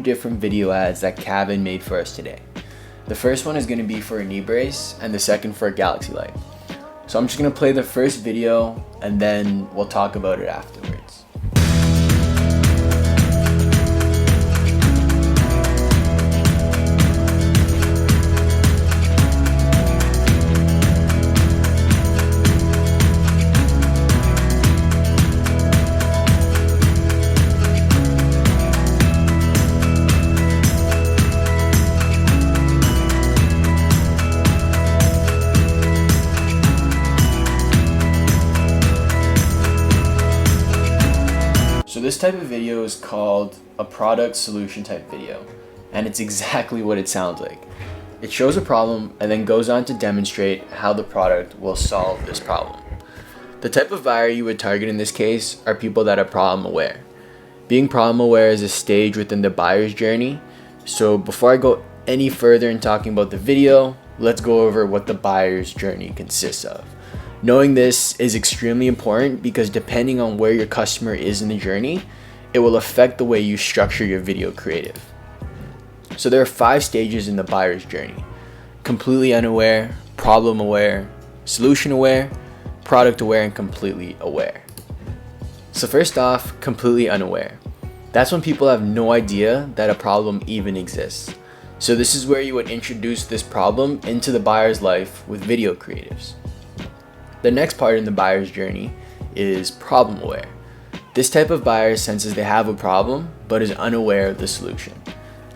different video ads that Kevin made for us today. The first one is going to be for a knee brace and the second for a Galaxy Light. So I'm just going to play the first video and then we'll talk about it afterwards. So this type of video is called a product solution type video, and it's exactly what it sounds like. It shows a problem and then goes on to demonstrate how the product will solve this problem. The type of buyer you would target in this case are people that are problem aware. Being problem aware is a stage within the buyer's journey. So before I go any further in talking about the video, let's go over what the buyer's journey consists of. Knowing this is extremely important because depending on where your customer is in the journey, it will affect the way you structure your video creative. So there are 5 stages in the buyer's journey: completely unaware, problem aware, solution aware, product aware, and completely aware. So first off, completely unaware. That's when people have no idea that a problem even exists. So this is where you would introduce this problem into the buyer's life with video creatives. The next part in the buyer's journey is problem aware. This type of buyer senses they have a problem but is unaware of the solution.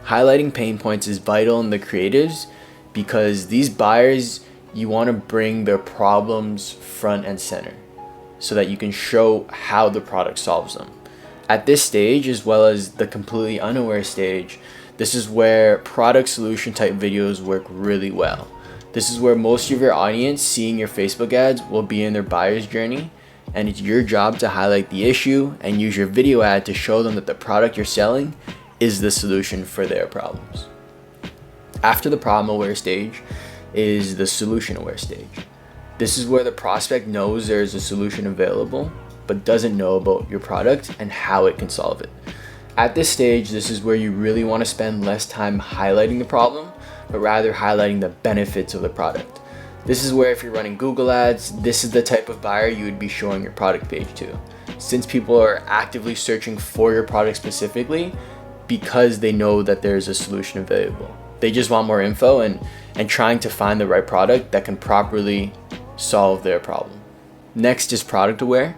Highlighting pain points is vital in the creatives because these buyers, you want to bring their problems front and center so that you can show how the product solves them. At this stage, as well as the completely unaware stage, this is where product solution type videos work really well. This is where most of your audience seeing your Facebook ads will be in their buyer's journey, and it's your job to highlight the issue and use your video ad to show them that the product you're selling is the solution for their problems. After the problem aware stage is the solution aware stage. This is where the prospect knows there is a solution available but doesn't know about your product and how it can solve it. At this stage, this is where you really want to spend less time highlighting the problem, but rather highlighting the benefits of the product. This is where if you're running Google ads, this is the type of buyer you would be showing your product page to. Since people are actively searching for your product specifically because they know that there's a solution available. They just want more info and trying to find the right product that can properly solve their problem. Next is product aware.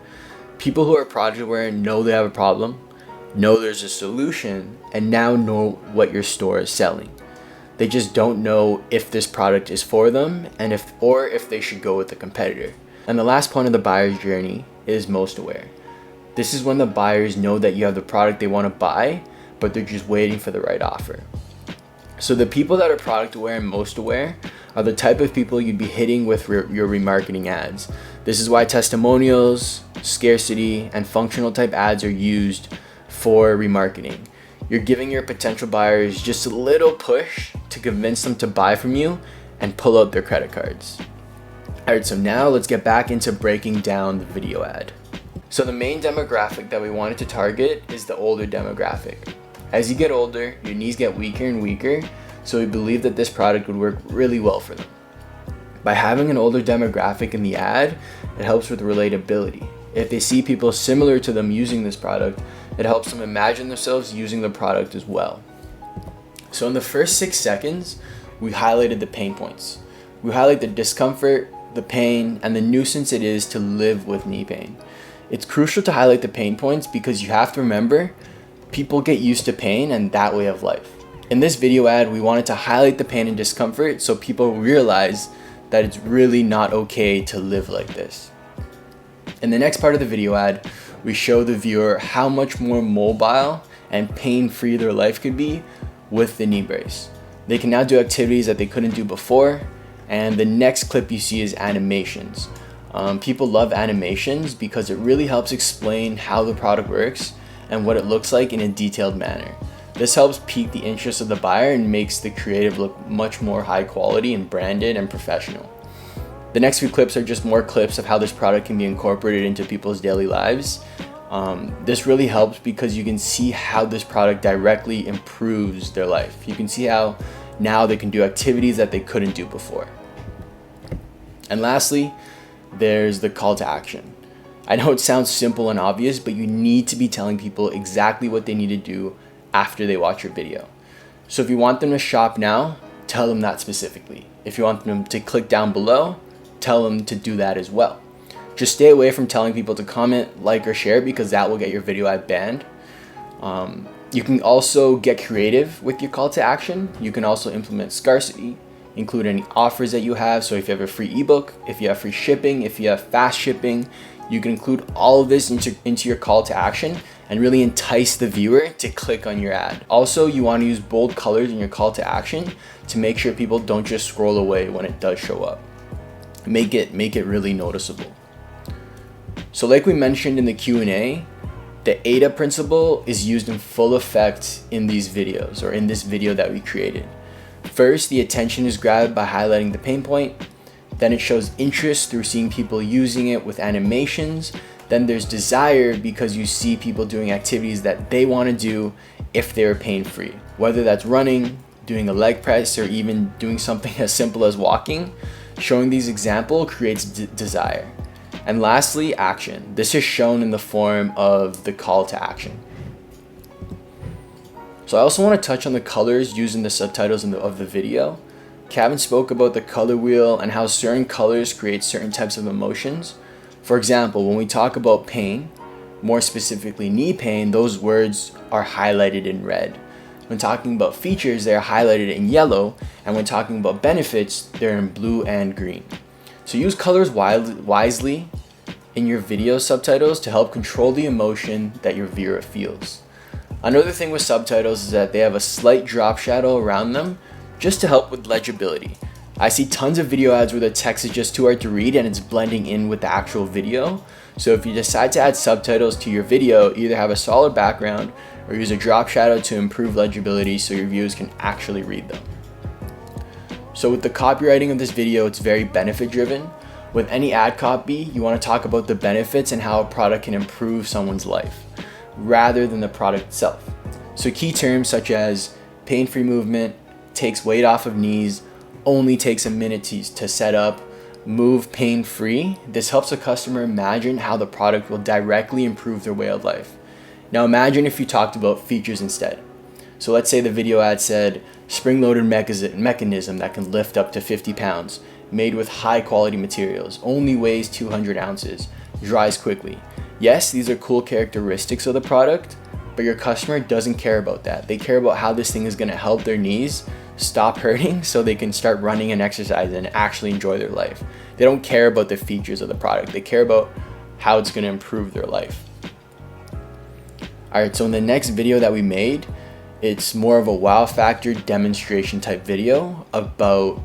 People who are product aware know they have a problem, know there's a solution, and now know what your store is selling. They just don't know if this product is for them and if they should go with a competitor. And the last point of the buyer's journey is most aware. This is when the buyers know that you have the product they want to buy, but they're just waiting for the right offer. So the people that are product aware and most aware are the type of people you'd be hitting with your remarketing ads. This is why testimonials, scarcity, and functional type ads are used for remarketing. You're giving your potential buyers just a little push to convince them to buy from you and pull out their credit cards. Alright, so now let's get back into breaking down the video ad. So the main demographic that we wanted to target is the older demographic. As you get older, your knees get weaker and weaker, so we believe that this product would work really well for them. By having an older demographic in the ad, it helps with relatability. If they see people similar to them using this product, it helps them imagine themselves using the product as well. So in the first 6 seconds, we highlighted the pain points. We highlight the discomfort, the pain, and the nuisance it is to live with knee pain. It's crucial to highlight the pain points because you have to remember, people get used to pain and that way of life. In this video ad, we wanted to highlight the pain and discomfort so people realize that it's really not okay to live like this. In the next part of the video ad, we show the viewer how much more mobile and pain-free their life could be with the knee brace. They can now do activities that they couldn't do before, and the next clip you see is animations. People love animations because it really helps explain how the product works and what it looks like in a detailed manner. This helps pique the interest of the buyer and makes the creative look much more high quality and branded and professional. The next few clips are just more clips of how this product can be incorporated into people's daily lives. This really helps because you can see how this product directly improves their life. You can see how now they can do activities that they couldn't do before. And lastly, there's the call to action. I know it sounds simple and obvious, but you need to be telling people exactly what they need to do after they watch your video. So if you want them to shop now, tell them that specifically. If you want them to click down below, tell them to do that as well. Just stay away from telling people to comment, like, or share, because that will get your video ad banned. You can also get creative with your call to action. You can also implement scarcity, include any offers that you have. So if you have a free ebook, if you have free shipping, if you have fast shipping, you can include all of this into your call to action and really entice the viewer to click on your ad. Also, you want to use bold colors in your call to action to make sure people don't just scroll away when it does show up. Make it really noticeable. So like we mentioned in the Q&A, the AIDA principle is used in full effect in these videos, or in this video that we created. First, the attention is grabbed by highlighting the pain point. Then it shows interest through seeing people using it with animations. Then there's desire because you see people doing activities that they want to do if they're pain-free. Whether that's running, doing a leg press, or even doing something as simple as walking, showing these examples creates desire. And lastly, action. This is shown in the form of the call to action. So I also want to touch on the colors used in the subtitles of the video. Kevin spoke about the color wheel and how certain colors create certain types of emotions. For example, when we talk about pain, more specifically knee pain, those words are highlighted in red. When talking about features, they're highlighted in yellow, and when talking about benefits, they're in blue and green. So use colors wisely in your video subtitles to help control the emotion that your viewer feels. Another thing with subtitles is that they have a slight drop shadow around them just to help with legibility. I see tons of video ads where the text is just too hard to read and it's blending in with the actual video. So if you decide to add subtitles to your video, either have a solid background or use a drop shadow to improve legibility so your viewers can actually read them. So with the copywriting of this video, it's very benefit driven. With any ad copy, you want to talk about the benefits and how a product can improve someone's life rather than the product itself. So key terms such as pain-free movement, takes weight off of knees, only takes a minute to set up, move pain-free. This helps a customer imagine how the product will directly improve their way of life. Now imagine if you talked about features instead. So let's say the video ad said, spring-loaded mechanism that can lift up to 50 pounds, made with high-quality materials, only weighs 200 ounces, dries quickly. Yes, these are cool characteristics of the product, but your customer doesn't care about that. They care about how this thing is going to help their knees stop hurting so they can start running and exercising and actually enjoy their life. They don't care about the features of the product. They care about how it's going to improve their life. Alright, so in the next video that we made, it's more of a wow factor demonstration type video about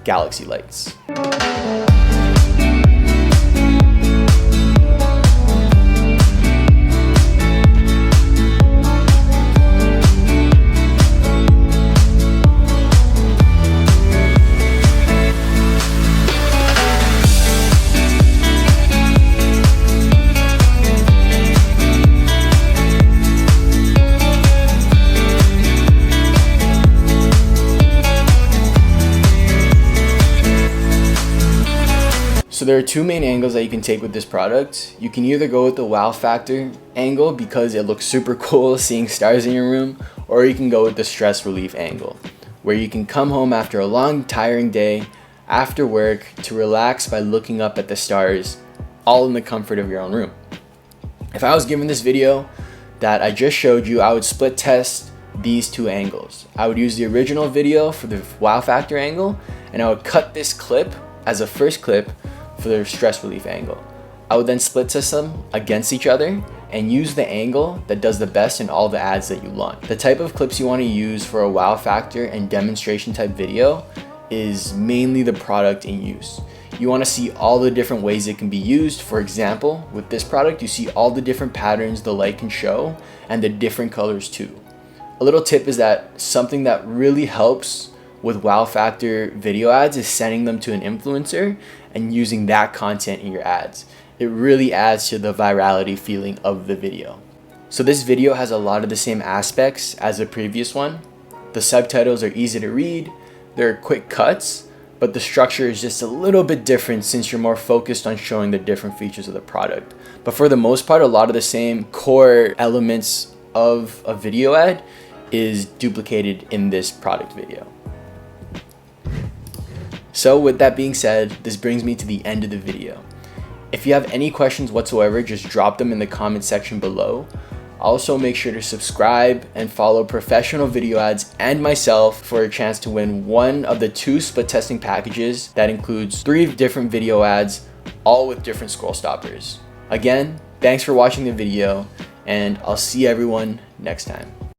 Galaxy lights. So there are two main angles that you can take with this product. You can either go with the wow factor angle because it looks super cool seeing stars in your room, or you can go with the stress relief angle, where you can come home after a long, tiring day after work to relax by looking up at the stars, all in the comfort of your own room. If I was given this video that I just showed you, I would split test these two angles. I would use the original video for the wow factor angle, and I would cut this clip as a first clip for their stress relief angle. I would then split test them against each other and use the angle that does the best in all the ads that you launch. The type of clips you want to use for a wow factor and demonstration type video is mainly the product in use. You want to see all the different ways it can be used. For example, with this product, you see all the different patterns the light can show and the different colors too. A little tip is that something that really helps with wow factor video ads is sending them to an influencer and using that content in your ads. it really adds to the virality feeling of the video. So this video has a lot of the same aspects as the previous one. The subtitles are easy to read, they're quick cuts, but the structure is just a little bit different since you're more focused on showing the different features of the product. But for the most part, a lot of the same core elements of a video ad is duplicated in this product video. So with that being said, this brings me to the end of the video. If you have any questions whatsoever, just drop them in the comment section below. Also, make sure to subscribe and follow Professional Video Ads and myself for a chance to win one of the 2 split testing packages that includes 3 different video ads, all with different scroll stoppers. Again, thanks for watching the video, and I'll see everyone next time.